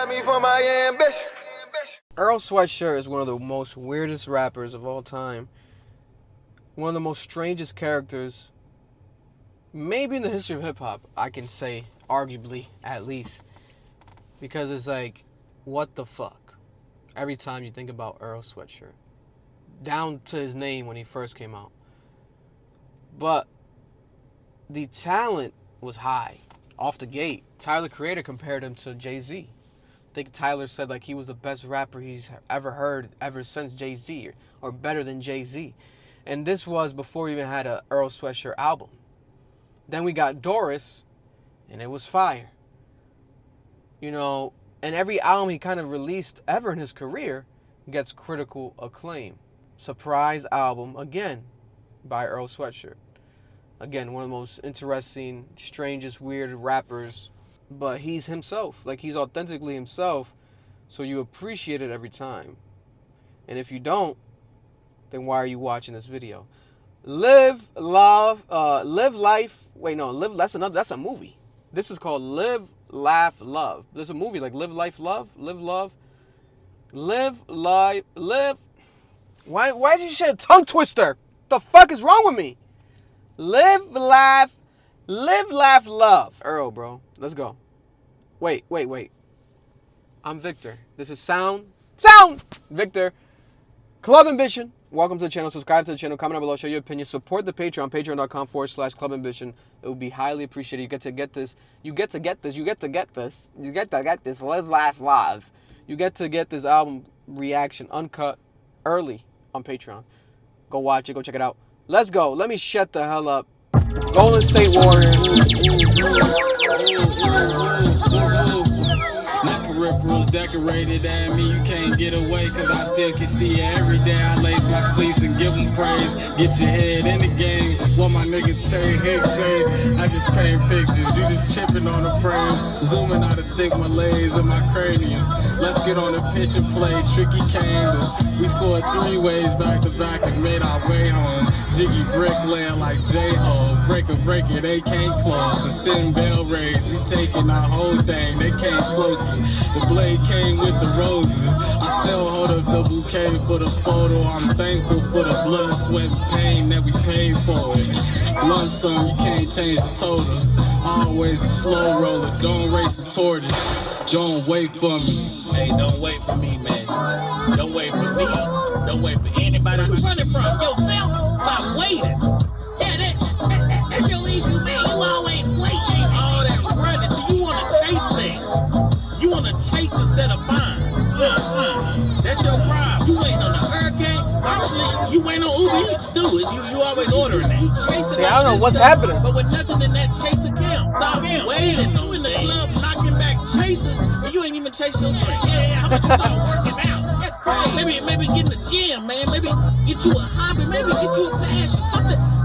got me for my ambition. Earl Sweatshirt is one of the most weirdest rappers of all time. One of the most strangest characters, maybe in the history of hip-hop, I can say, arguably, at least. Because it's like, what the fuck? Every time you think about Earl Sweatshirt. Down to his name when he first came out. But the talent was high. Off the gate. Tyler, the Creator, compared him to Jay-Z. I think Tyler said like he was the best rapper he's ever heard ever since Jay-Z, or better than Jay-Z. And this was before we even had a Earl Sweatshirt album. Then we got Doris, and it was fire. You know, and every album he kind of released ever in his career gets critical acclaim. Surprise album, again, by Earl Sweatshirt. Again, one of the most interesting, strangest, weird rappers. But he's himself. Like, he's authentically himself. So you appreciate it every time. And if you don't, then why are you watching this video? Live, love, live life. Wait, no, live. That's a movie. This is called Live, Laugh, Love. There's a movie like Live, Life, Love. Live, love. Live, life, live. Why is he shit a tongue twister? The fuck is wrong with me? Live, laugh, love. Earl, bro. Let's go. Wait. I'm Victor. This is Sound. Victor. Club Ambition. Welcome to the channel. Subscribe to the channel. Comment down below. Show your opinion. Support the Patreon. Patreon.com/Club Ambition. It would be highly appreciated. You get to get this. You get to get this. Live, laugh, love. You get to get this album reaction uncut early on Patreon. Go watch it. Go check it out. Let's go. Let me shut the hell up. Golden State Warriors. My peripherals decorated at me, you can't get away, cause I still can see it every day. I lace my cleats and give them praise. Get your head in the game. What my nigga Terry Hicks say, I just paint pictures, you just chipping on the frame. Zooming out of thick malaise of my cranium. Let's get on the pitch and play tricky candles. We scored 3 ways back to back and made our way home. Jiggy bricklayer like J-Ho. Break it, they can't close. The thin bell rage, we taking our whole thing, they can't close it. The blade came with the roses. I still hold up the bouquet for the photo. I'm thankful for the blood, sweat, and pain that we paid for it. Lump sum, you can't change the total. Always a slow roller, don't race the tortoise. Don't wait for me. Hey, don't wait for me, man. Don't wait for me. Don't wait for anybody. Where you running from? Yourself? By waiting. Yeah, that's your issue, man. You always waiting. All that running. So you want to chase things. You want to chase instead of find. That's your problem. You waiting on the hurricane. Actually, you waiting on Uber Eats, too. You always ordering that. You chasing. Yeah, I don't know what's happening. But with nothing in that chase account. Stop waiting. You in the club knocking back chases, and you ain't even chase your drink. Yeah, how about you start working out? That's crazy. Maybe get in the gym, man. Maybe get you a hobby. Maybe get you a passion.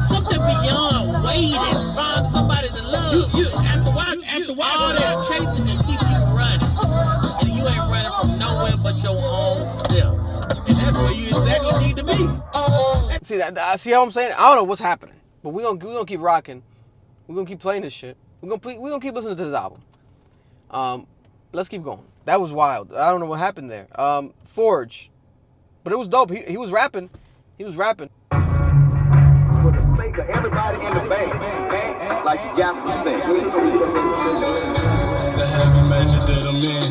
Something beyond waiting. Find somebody to love. After all that chasing will keep you running. And you ain't running from nowhere but your own self. And that's where you exactly need to be. See how I'm saying? I don't know what's happening. But we're gonna keep rocking. We're gonna keep playing this shit. We're gonna keep listening to this album. Let's keep going. That was wild. I don't know what happened there. Forge. But it was dope. He was rapping. For the sake of everybody in the band, like you got some sense. The heavy measure that I'm in,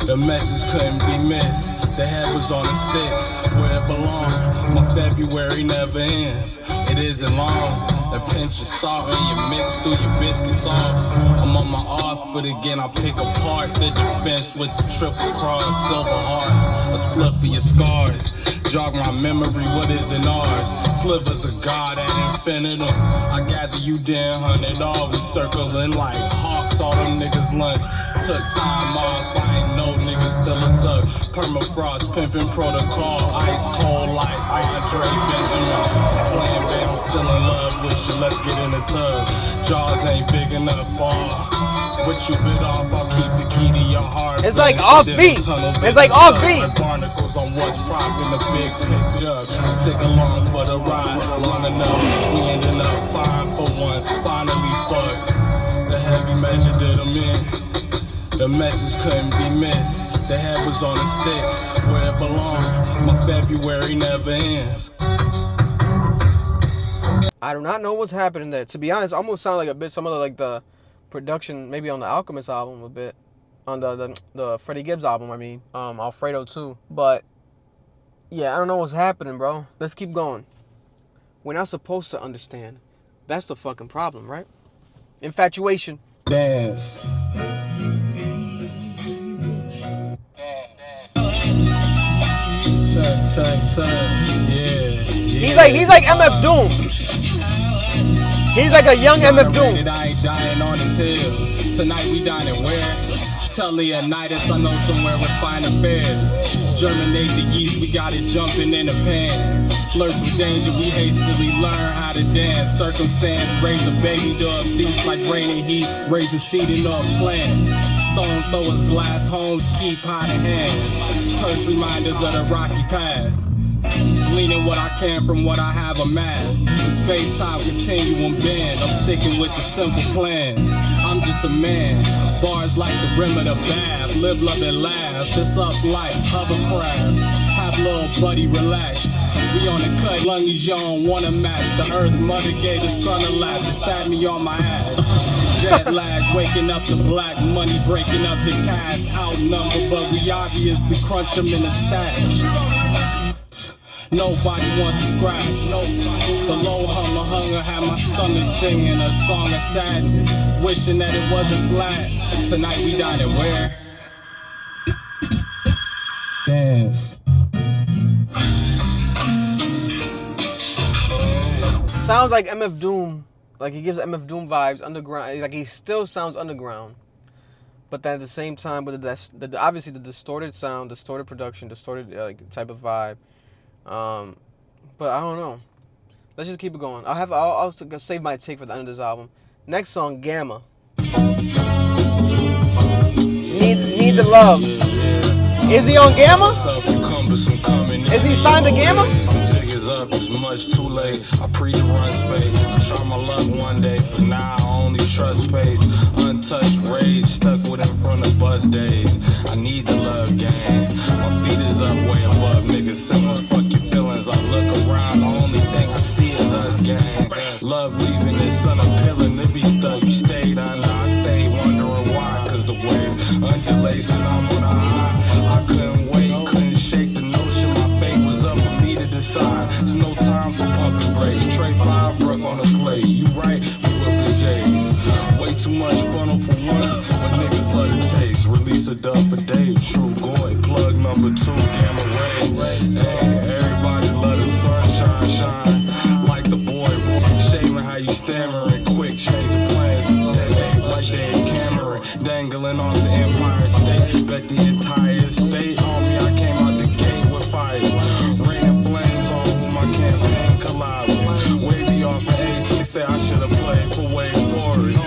the message couldn't be missed. The head was on the stick, where it belongs. My February never ends. It isn't long. The pinch of salt and you mix through your biscuit sauce. I'm on my off foot again. I pick apart the defense with the triple cross, silver hearts, a split for your scars. Jog my memory, what isn't ours? Slivers of God at infinitum. I gather you down, $100, circling like hawks. All them niggas lunch. Took time off. I ain't no niggas still a suck. Permafrost, pimping protocol, ice cold life. Andre Benjamin, playing babe, I'm still in love with you. Let's get in the tub. Jaws ain't big enough for. What you bit off, I'll keep the key to your heart. It's like offbeat. It's like offbeat. Barnacles on what's propping the big picture. Stick along for the ride. Long enough, we ending up fine for once. Finally fucked. The heavy measure that I'm in. The message couldn't be missed. The head was on a stick, where it belonged. My February never ends. I do not know what's happening there. To be honest, almost sound like a bit some of the production maybe on the Alchemist album a bit. On the Freddie Gibbs album, I mean. Alfredo too. But yeah, I don't know what's happening, bro. Let's keep going. We're not supposed to understand. That's the fucking problem, right? Infatuation. Dance. Check. Yeah. He's like MF Doom. He's like a young MF Doom. I ain't dying on his hill. Tonight we dining where? Tell Leonidas I know somewhere with fine affairs. Germinate the yeast, we got it jumping in a pan. Flirt with danger, we hastily learn how to dance. Circumstance, raise a baby to a feast like rain and heat. Raise a seed in a plant. Stone throwers, glass homes, keep hot in hand. Curse reminders of the rocky path. Gleaning what I can from what I have amassed. The space-time continuum bend. I'm sticking with the simple plans. I'm just a man. Bars like the rim of the bath. Live, love, and laugh. Just up like hovercraft. Have little buddy relax. We on the cut, lungies you don't wanna match. The earth mother gave the sun a lap. It sat me on my ass. Jet lag, waking up the black money, breaking up the cash. Outnumbered, but we obviously crunch them in the stash. Nobody wants to scratch. The low hunger had my stomach singing a song of sadness, wishing that it wasn't flat. Tonight we dining where? Dance. Sounds like MF Doom. Like he gives MF Doom vibes, underground. Like he still sounds underground, but then at the same time, with obviously the distorted sound, distorted production, distorted type of vibe. But I don't know. Let's just keep it going. I'll save my take for the end of this album. Next song, Gamma. Need the love. Is he on Gamma? Is he signed to Gamma? Up, it's much too late. I pre the runs fade. Try my luck one day. For now, I only trust faith. Untouched rage, stuck with him from the bus days. I need the love game. My feet is up way above niggas. Similar, fuck your feelings. I look around, the only thing I see is us, gang. Love leaving this sun appealing. It be stuck, you stayed under. I stayed wondering why. Cause the wave undulates and I'm on a high. I couldn't wait, couldn't shake the notion. My fate was up for me to decide. It's no time for pumping brakes. Trey 5 broke on the plate. You right, we whip the J's. Way too much funnel for one, but niggas love the taste. Release a dub for Dave. True Goy. Plug number 2, Gamma Ray. Hey, everybody love the sunshine, shine. Like the boy, shaving how you stammering. Quick change of plans today. Like Dave Cameron. Dangling off the Empire State. Bet the entire state. Homie, I came out the gate with fire. Raining flames on who my campaign collide with. Wavy off of age, they say I should have played for Wade Forest.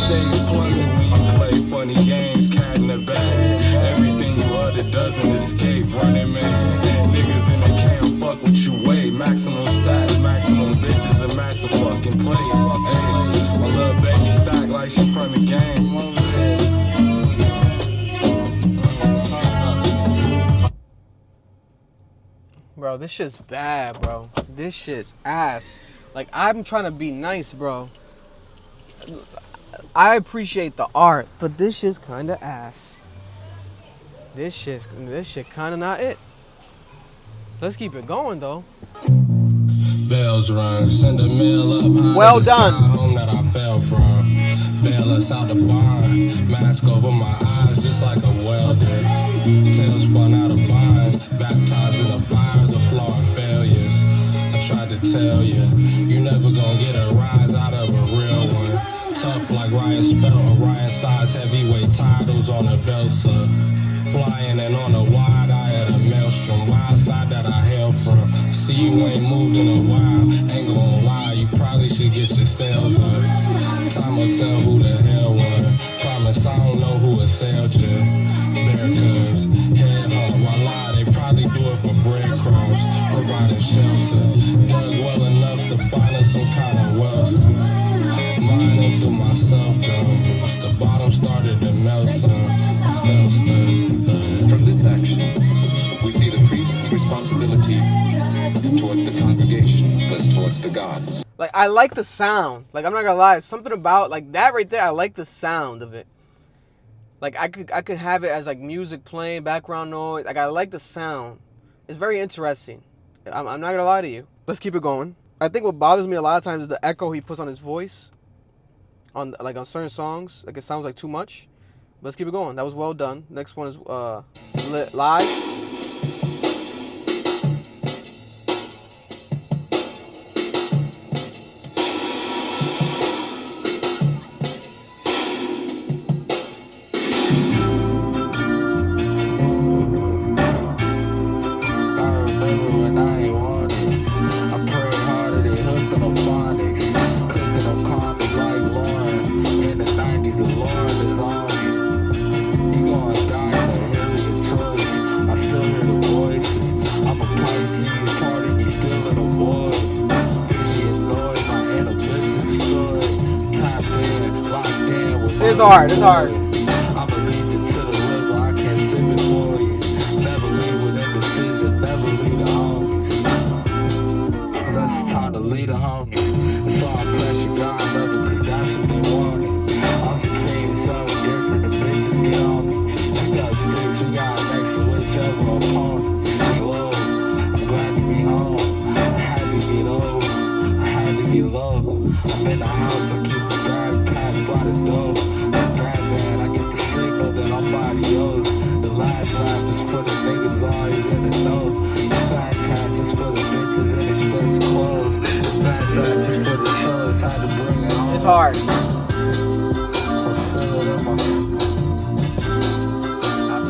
Stage plumbing when you play funny games, cat in the bag. Everything you utter doesn't escape, running man. Niggas in the camp, fuck what you weigh. Maximum stats, maximum bitches, and massive fucking plays. Hey, my little baby stack like she from the game. Bro, this shit's bad, bro. This shit's ass. Like, I'm trying to be nice, bro. I appreciate the art, but this shit's kind of ass. This shit kind of not it. Let's keep it going, though. Bells run, send a mail up high. Well done. Home that I fell from. Bail us out the barn. Mask over my eyes, just like a welder. Tail spun out of binds. Baptized in the fires of flaw and failures. I tried to tell you, you never gonna get a rise out of a real one. Tough like Ryan Spell, Orion size heavyweight titles on a Belsa. Flying and on a wide eye at a maelstrom. Wild side that I hail from. See you ain't moved in a while. Ain't gonna lie, you probably should get your sales up. Time will tell who the hell won. Promise I don't know who assailed you. Bear cubs, head hard, voila, they probably do it for breadcrumbs. Providing shelter. Dug well enough to find us some kind of wealth. Mining through myself, though. The bottom started to melt some. gods. Like, I like the sound. Like, I'm not gonna lie, something about like that right there. I like the sound of it. Like, I could have it as like music playing, background noise. Like, I like the sound. It's very interesting. I'm not gonna lie to you. Let's keep it going. I think what bothers me a lot of times is the echo he puts on his voice. On certain songs, like it sounds like too much. Let's keep it going. That was well done. Next one is Live. It's hard, it's hard. I'm allegiant to the river, I can't sip it for you. Never leave with indecision, never leave the homies. Unless it's time to lead the homies. It's all pressure, God love it, cause that's what they wanted. I'm supreme, something different, the bitches get on me. We got sticks, we got next to whichever opponent. We low, I'm glad to be home. I had to get old, I had to get low. I'm in the house, I keep the bag packed by the door. Then I'm body yours. The last laugh is for the niggas always in the know. The fast cats is for the bitches in expensive clothes. The fast ass is for the shows. Had to bring it home. It's hard. I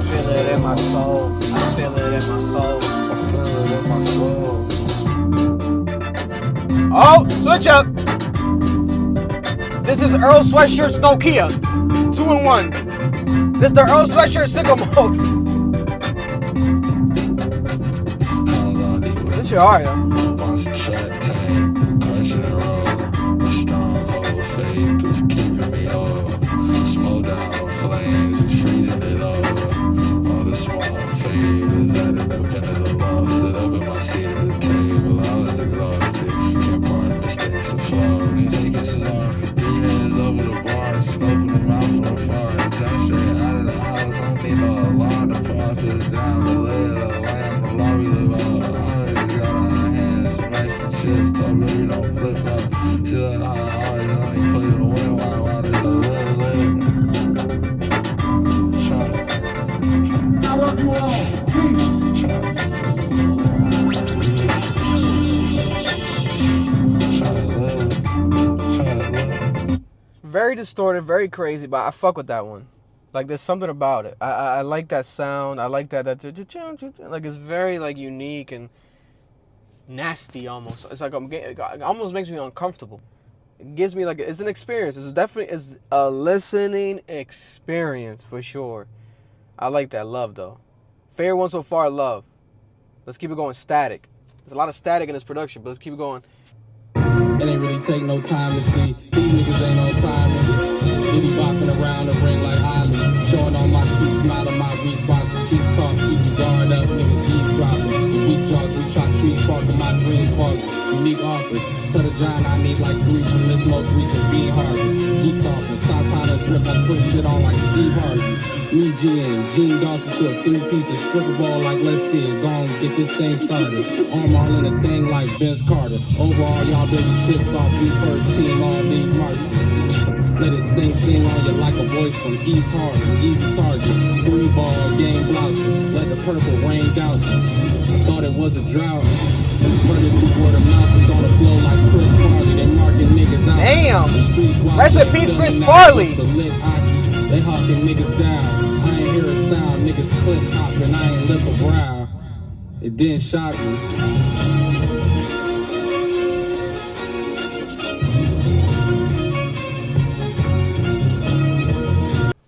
feel it in my soul. I feel it in my soul. I feel it in my soul. Oh, switch up. This is Earl Sweatshirt's Nokia. 2-in-1. This is the Earl Sweatshirt single mode. This shit hard, yo. Monster track tank, crushing and rolling. A stronghold faith is keeping me whole. Smoke down flames, we freezing it over. All the small favors added up into the law. Stood up in my seat at the table, I was exhausted. Can't pardon mistakes and flaws. They take it so long. 3 hands over the bar, scoping them out from afar. Jump straight out of the house, don't need no alarm. The profits down the lid, the lamb, the lobby live out. Always got on the hands, some extra chips. Told me we don't flip up. She like, I always only play the win. Why does the live? I love you all. Peace. Very distorted, very crazy, but I fuck with that one. Like, there's something about it. I like that sound. I like that like, it's very like unique and nasty almost. It's like it almost makes me uncomfortable. It gives me like it's an experience. It's definitely a listening experience for sure. I like that. Love though. Favorite one so far, Love. Let's keep it going. Static. There's a lot of static in this production, but let's keep it going. It ain't really take no time to see. These niggas ain't on time. Diddy bopping around the ring like Holly. Showing all my teeth, smiling my response. Cheap talk, keep the guard up. Niggas eavesdropping. Weak jaws, we chop trees, sparking my dreams, spark. Unique offers. To the giant, I need like 3 from this most recent bean harvest. Geeked off and stockpile and drip. I'm putting shit on like Steve Harvey. Me, G, and Gene Dawson threw a 3-piece stripper ball like, let's see it. Go on, get this thing started. Arm all in a thing like Vince Carter. Overall, y'all baby shits off. We first team, all need marksmen. Let it sing on you like a voice from East Harlem. Easy target, 3-ball, game blouses. Let the purple rain douses. I thought it was a drought. Running through word of mouth, it's on the flow like Chris Farley. They marking niggas out. Damn. The streets Rest in peace, Chris Farley. They hawking niggas down. I ain't hear a sound. Niggas click hopping. I ain't lip a brow. It didn't shock me.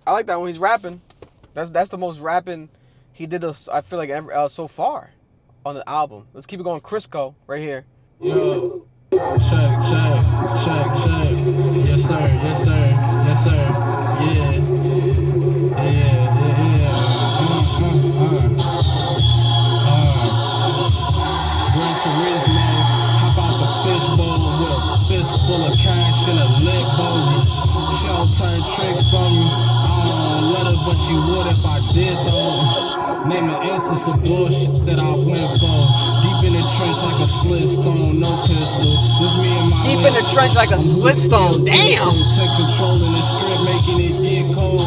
I like that when he's rapping. That's the most rapping he did. I feel like ever so far on the album. Let's keep it going. Crisco right here. Yo, check. Yes sir. Yeah. Gran Turismo, hop out the fishbowl, did though. Name an instance of bullshit that I went for. Deep in the trench like a split stone, no pistol. Just me and my Deep in the trench like a split stone. Damn! Take control in the strip, making it get cold.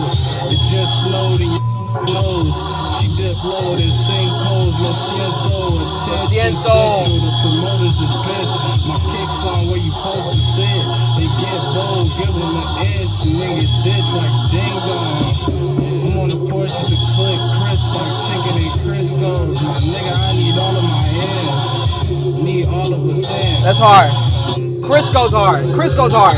It just snowed in your nose. She dip low, then sing codes. Lo siento, attention central. The promoters is pissed. My kicks on where you supposed to sit. They get bold, give them an inch. Nigga ditch like ding dong. I'm on the porch with the click, crisp like chicken and Crisco's. My nigga, I need all of my ends. Need all of us in. That's hard. Crisco's hard. Crisco's hard.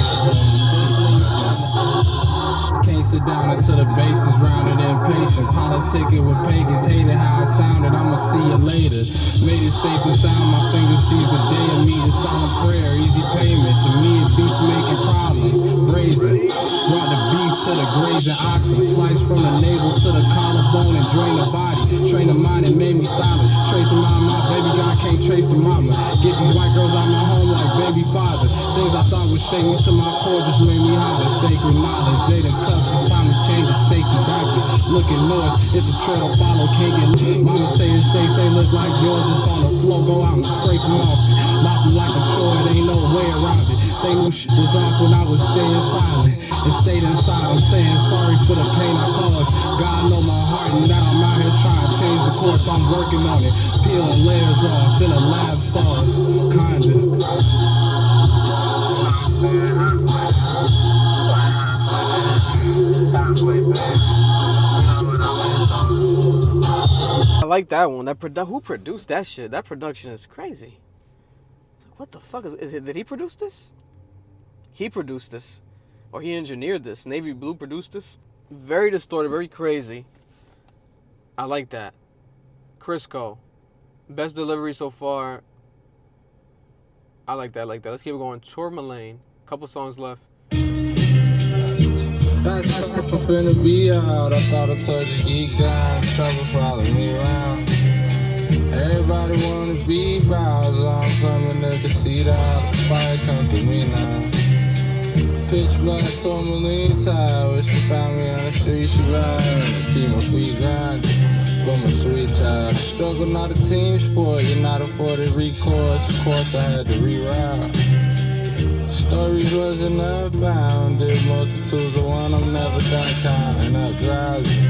Can't sit down until the bass is rounded and patient. Politicking with pagans, hated how it sounded. I'ma see you later. Made it safe and sound. My fingers seize the day of meeting. Silent prayer, easy payment. To me, it beats making problems. Brazen. Brought the beef to the grazing oxen. Sliced from the navel to the collarbone and drain the body. Train the mind and made me silent. Tracing my baby God can't trace the mama. Get these white girls out my home like baby father. Things I thought would shake me to my core just made me holler. Sacred knowledge, Jada cups, it's time to change the state to doctor. Looking north, it's a trail to follow, can't get mama say his face ain't look like yours, it's on the floor, go out and scrape them off it. Mop them like a chore, it ain't no way around it. They knew shit was off when I was staying silent. And stayed inside, I'm saying sorry for the pain I caused. God know my heart and that I'm out here trying to change the course, I'm working on it. Peeling layers off in a lab sauce, kinda. I like that one. Who produced that shit? That production is crazy. What the fuck is it? Did he produce this? He produced this. Or he engineered this. Navy Blue produced this. Very distorted, very crazy. I like that. Crisco. Best delivery so far. I like that, Let's keep it going. Tourmaline. Couple songs left. That's tough, I'm finna be out. I thought I told you geek down. Trouble following me around. Everybody wanna be Bowser. I'm coming to the seat out. The fire come through me now. Pitch black tourmaline tire. She found me on the street, she ride. Keep my feet grinding for my sweet child. The struggle not a team sport. You're not afforded recourse. Of course I had to reroute. Stories wasn't unfounded. Multitudes of one, I'm never done counting up drowsy.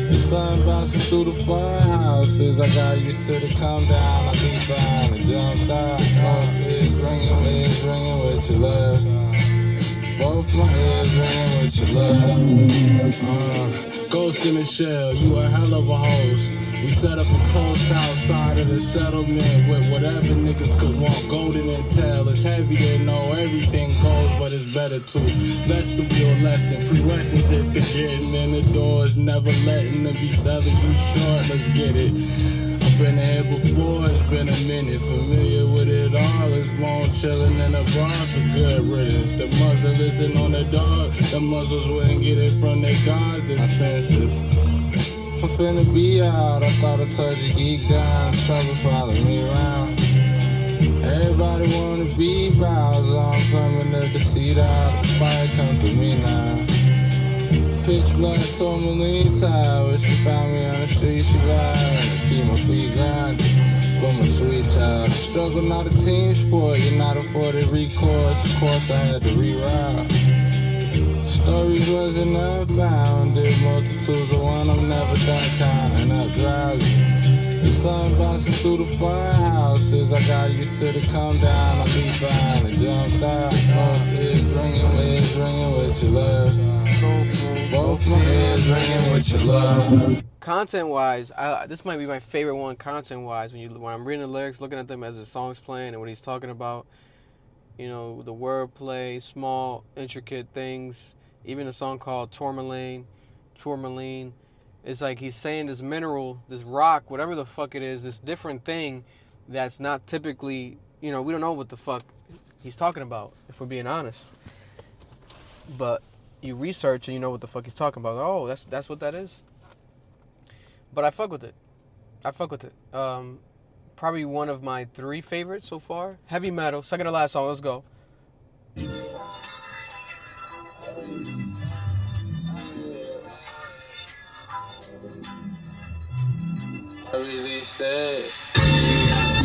The sun bouncing through the firehouses. I got used to the come down. I beat down and jumped out. Both ears ringing with your love. Both my ears ringing with your love. Ghost in the shell, you a hell of a host. We set up a post outside of the settlement with whatever niggas could want. Golden intel, it's heavy to know everything goes, but it's better to vestibule lesson. Prerequisite to getting in the door is never letting them be selling you short. Let's get it. I've been here before, it's been a minute. Familiar with it all, it's bone chilling in a bar for good riddance. The muzzle isn't on the dog, the muzzles wouldn't get it from their guards. My senses. I'm finna be out, I thought I told you geek down. Trouble following me around. Everybody wanna be Bowser. I'm coming to the seat out. The fire come through me now. Pitch black tourmaline tire. She found me on the street, she ride. Keep my feet grinding for my sweet child. The struggle not a team sport. You're not afforded recourse. Of course I had to reroute. Stories wasn't unfounded. Multitudes of one, I'm never done counting up drowsy. The sun bouncing through the firehouses. I got used to the come down. I beat fine and jumped out. Both ears ringing with your love. Both my ears ringing with your love. Content-wise, this might be my favorite one. Content-wise, when I'm reading the lyrics, looking at them as the song's playing, and what he's talking about, you know, the wordplay, small, intricate things. Even a song called Tourmaline. It's like he's saying this mineral, this rock, whatever the fuck it is, this different thing that's not typically, you know, we don't know what the fuck he's talking about, if we're being honest. But you research and you know what the fuck he's talking about. Oh, that's what that is. But I fuck with it. Probably one of my 3 favorites so far. Heavy metal, second to last song, let's go. I released that.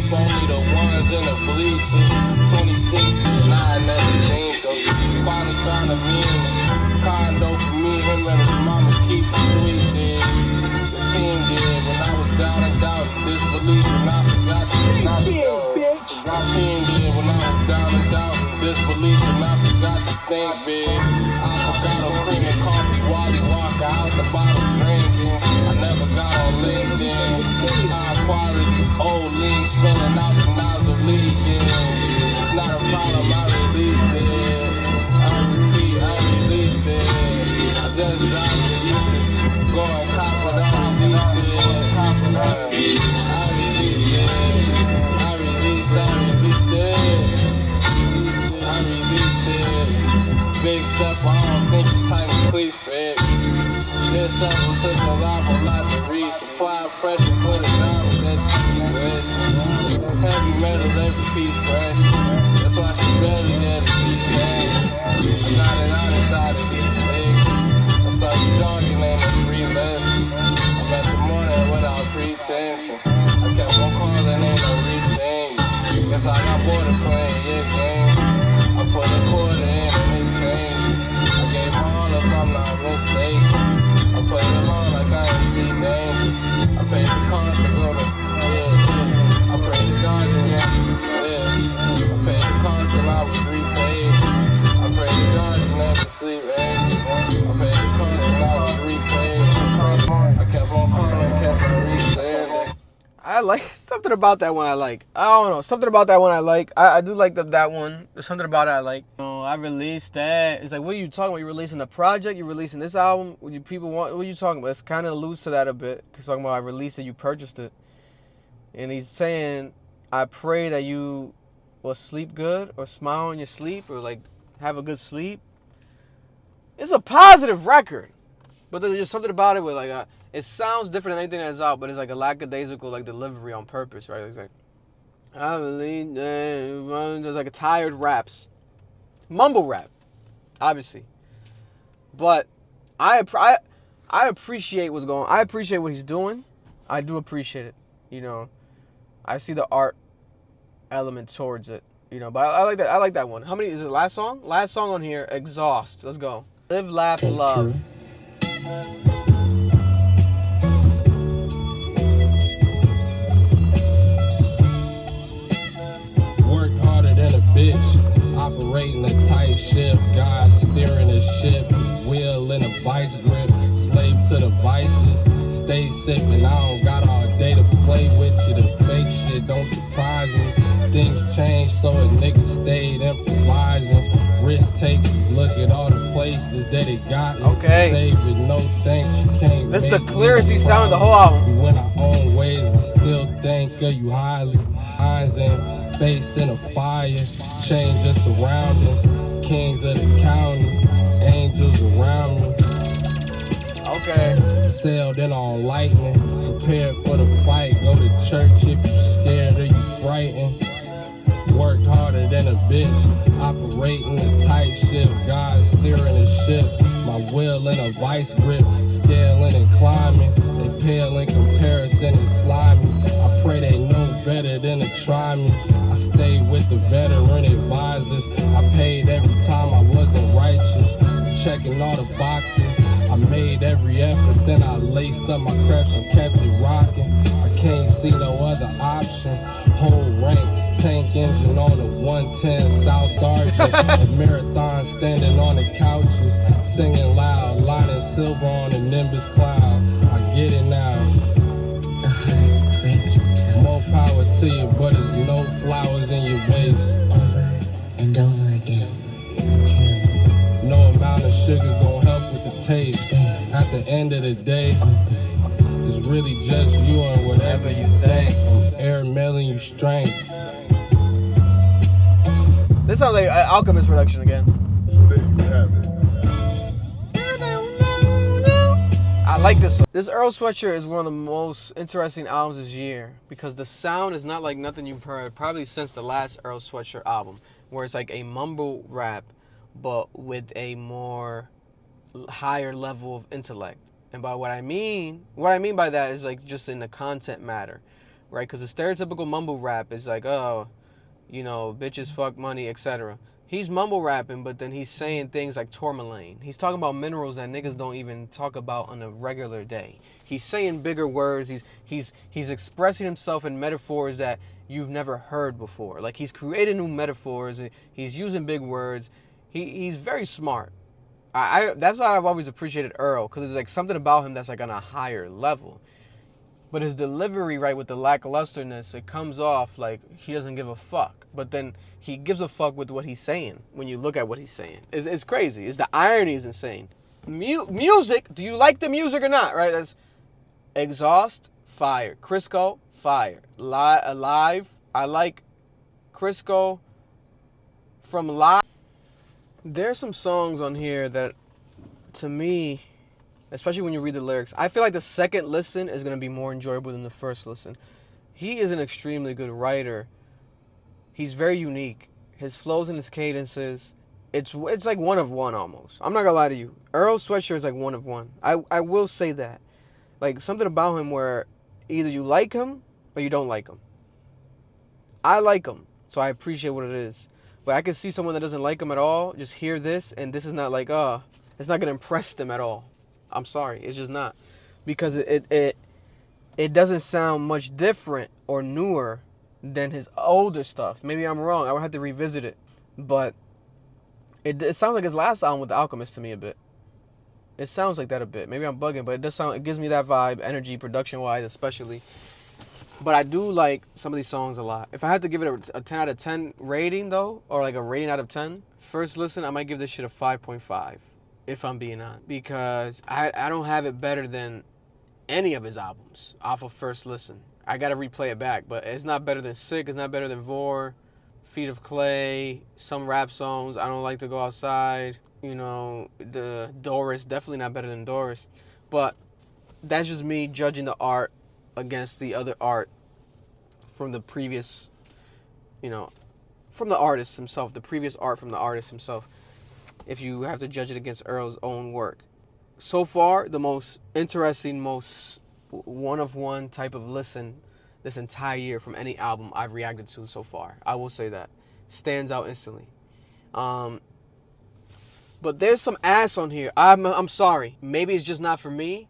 Only the ones in the bleachers. 26, and I never seen them. Finally found a meaning. Condo for me, him and his mama keep the sweet days. The team did when I was down and out. Disbelief and I forgot to not bitch. My team did when I was down and out. Disbelief and I forgot to think big. I forgot on cream and coffee while he walked out the bottle drinking. I never got on LinkedIn. High quality, old lean, spilling out the nozzle leaking. It's not a problem, I released it. I released it. I just dropped it, you should go and cop it, I released it. I released it. I released it. Big step, I don't think you tight and cleat fit. This level took a lot for not to reach. Apply pressure, put it down with that TUS. Heavy metal, every piece pressure. That's why she barely had a piece change. I got it out inside of these things. I saw you jogging in the free left. I'm at the morning without pretension. I kept on calling, ain't no reaching. Guess I got bored of playing your game. I put a quarter in and it changed. I gave my all if I'm not mistaken. I played along like I ain't see names. I paid the cost to go to, I prayed to God and I paid the cost and I was repaid. I prayed to God and never sleep, I paid the cost and I was repaid. I kept on calling, kept on resending. I like something about that one. I like. I don't know. Something about that one I like. I do like that one. There's something about it I like. I released that. It's like, what are you talking about? You're releasing a project? You're releasing this album? What do people want? What are you talking about? It's kind of alludes to that a bit. He's talking about I released it, you purchased it. And he's saying, I pray that you will sleep good or smile in your sleep or like have a good sleep. It's a positive record. But there's just something about it where like it sounds different than anything that's out, but it's like a lackadaisical like delivery on purpose, right? It's like I believe there's like a tired raps, mumble rap, obviously. But I appreciate what's going on. I appreciate what he's doing. I do appreciate it. You know, I see the art element towards it. You know, but I like that. I like that one. How many is it? Last song? Last song on here. Exhaust. Let's go. Live, laugh, Take love. 2. Work harder than a bitch, operating a tight ship. God steering the ship, wheel in a vice grip. Slave to the vices, stay sipping. I don't got all day to play with you. The fake shit don't surprise me. Things change, so a nigga stayed improvising. Risk takers, look at all the places that it got me. Okay. Save it, no thanks, you can't. This is make the me clearest he no sounded the whole promise. album. We went our own ways and still think of you highly. Eyes in, face in a fire, change your surroundings. Kings of the county, angels around me. Okay. Sailed in on lightning, prepared for the fight. Go to church if you scared or you frightened. Worked harder than a bitch, operating a tight ship. God steering the ship, my wheel in a vice grip. Scaling and climbing, they pale in comparison and slimy. I pray they know better than to try me. I stay with the veteran advisors. I paid every time I wasn't righteous. Checking all the boxes. I made every effort, then I laced up my creps and kept it rocking. I can't see no other option. Whole rank, tank engine on the 110 South Argent. A marathon standing on the couches, singing loud, lining silver on the Nimbus cloud. I get it now. The heart breaks itself More power to you, but there's no flowers in your vase. over and over again until the sugar gon' help with the taste. At the end of the day, it's really just you and whatever you think. Air mailing you strength. This sounds like Alchemist production again. So there you have it. I like this one. This Earl Sweatshirt is one of the most interesting albums this year because the sound is not like nothing you've heard probably since the last Earl Sweatshirt album, where it's like a mumble rap but with a more higher level of intellect. And by what I mean by that is like just in the content matter, right? Because the stereotypical mumble rap is like, oh, you know, bitches, fuck money, etc. He's mumble rapping, but then he's saying things like tourmaline. He's talking about minerals that niggas don't even talk about on a regular day. He's saying bigger words. He's expressing himself in metaphors that you've never heard before. Like he's creating new metaphors. He's using big words. He's very smart. That's why I've always appreciated Earl, because there's like something about him that's like on a higher level. But his delivery, right, with the lacklusterness, it comes off like he doesn't give a fuck. But then he gives a fuck with what he's saying when you look at what he's saying. It's crazy. The irony is insane. Music, do you like the music or not, right? That's Exhaust, fire. Crisco, fire. Alive, I like Crisco from Live. There's some songs on here that, to me, especially when you read the lyrics, I feel like the second listen is going to be more enjoyable than the first listen. He is an extremely good writer. He's very unique. His flows and his cadences, it's like one of one almost. I'm not going to lie to you. Earl Sweatshirt is like one of one. I will say that. Like something about him where either you like him or you don't like him. I like him, so I appreciate what it is. But I can see someone that doesn't like him at all just hear this, and this is not like, it's not going to impress them at all. I'm sorry, it's just not. Because it doesn't sound much different or newer than his older stuff. Maybe I'm wrong. I would have to revisit it. But it sounds like his last album with The Alchemist to me a bit. It sounds like that a bit. Maybe I'm bugging, but it gives me that vibe, energy, production-wise especially. But I do like some of these songs a lot. If I had to give it a 10 out of 10 rating, though, or like a rating out of 10, first listen, I might give this shit a 5.5, if I'm being honest. Because I don't have it better than any of his albums off of first listen. I got to replay it back, but it's not better than Sick, it's not better than Vor, Feet of Clay, some rap songs, I Don't Like to Go Outside, you know, the Doris, definitely not better than Doris. But that's just me judging the art against the other art from the previous, you know, from the artist himself, the previous art from the artist himself, if you have to judge it against Earl's own work. So far, the most interesting, most one-of-one type of listen this entire year from any album I've reacted to so far. I will say that. Stands out instantly. But there's some ass on here. I'm sorry. Maybe it's just not for me,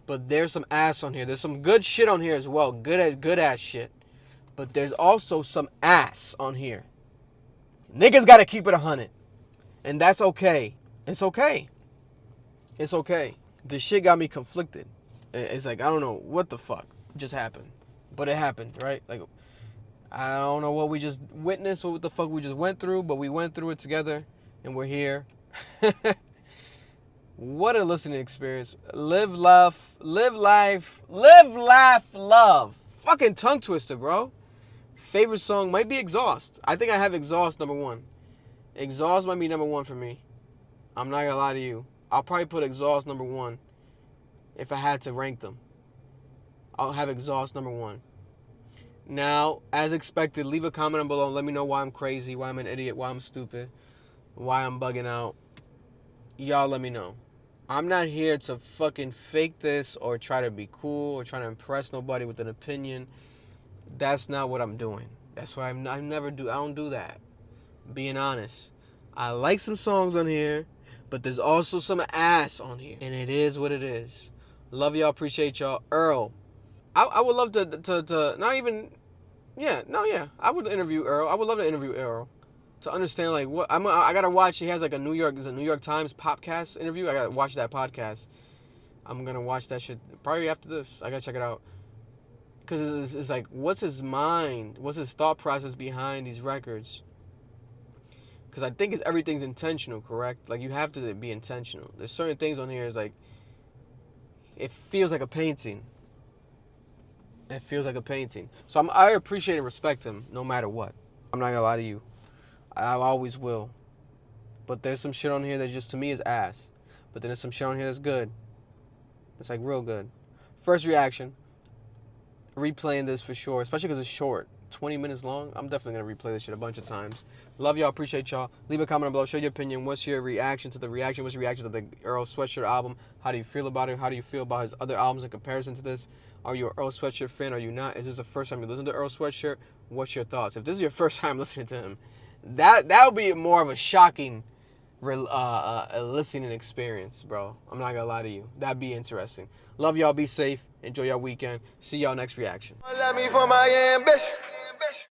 but there's some ass on here. There's some good shit on here as well. Good ass shit. But there's also some ass on here. Niggas gotta keep it 100. And that's okay. It's okay. It's okay. The shit got me conflicted. It's like, I don't know what the fuck just happened. But it happened, right? Like, I don't know what we just witnessed, what the fuck we just went through, but we went through it together, and we're here. What a listening experience. Live, laugh, love. Fucking tongue twister, bro. Favorite song might be Exhaust. I think I have Exhaust number 1. Exhaust might be number 1 for me. I'm not gonna lie to you. I'll probably put Exhaust number 1 if I had to rank them. I'll have Exhaust number 1. Now, as expected, leave a comment down below and let me know why I'm crazy, why I'm an idiot, why I'm stupid, why I'm bugging out. Y'all let me know. I'm not here to fucking fake this or try to be cool or try to impress nobody with an opinion. That's not what I'm doing. That's why I don't do that. Being honest. I like some songs on here, but there's also some ass on here. And it is what it is. Love y'all, appreciate y'all. Earl. I would love to not even, I would interview Earl. I would love to interview Earl. To understand, like, what I gotta watch. He has like a New York Times podcast interview. I gotta watch that podcast. I'm gonna watch that shit probably after this. I gotta check it out because it's like, what's his mind? What's his thought process behind these records? Because I think everything's intentional, correct? Like, you have to be intentional. There's certain things on here is like, it feels like a painting. It feels like a painting. So I appreciate and respect him no matter what. I'm not gonna lie to you. I always will. But there's some shit on here that just, to me, is ass. But then there's some shit on here that's good. It's like real good. First reaction. Replaying this for sure, especially because it's short. 20 minutes long. I'm definitely going to replay this shit a bunch of times. Love y'all. Appreciate y'all. Leave a comment below. Show your opinion. What's your reaction to the reaction? What's your reaction to the Earl Sweatshirt album? How do you feel about it? How do you feel about his other albums in comparison to this? Are you an Earl Sweatshirt fan? Are you not? Is this the first time you listen to Earl Sweatshirt? What's your thoughts? If this is your first time listening to him, that would be more of a shocking listening experience, bro. I'm not going to lie to you. That'd be interesting. Love y'all. Be safe. Enjoy your weekend. See y'all next reaction. Love me for my ambition.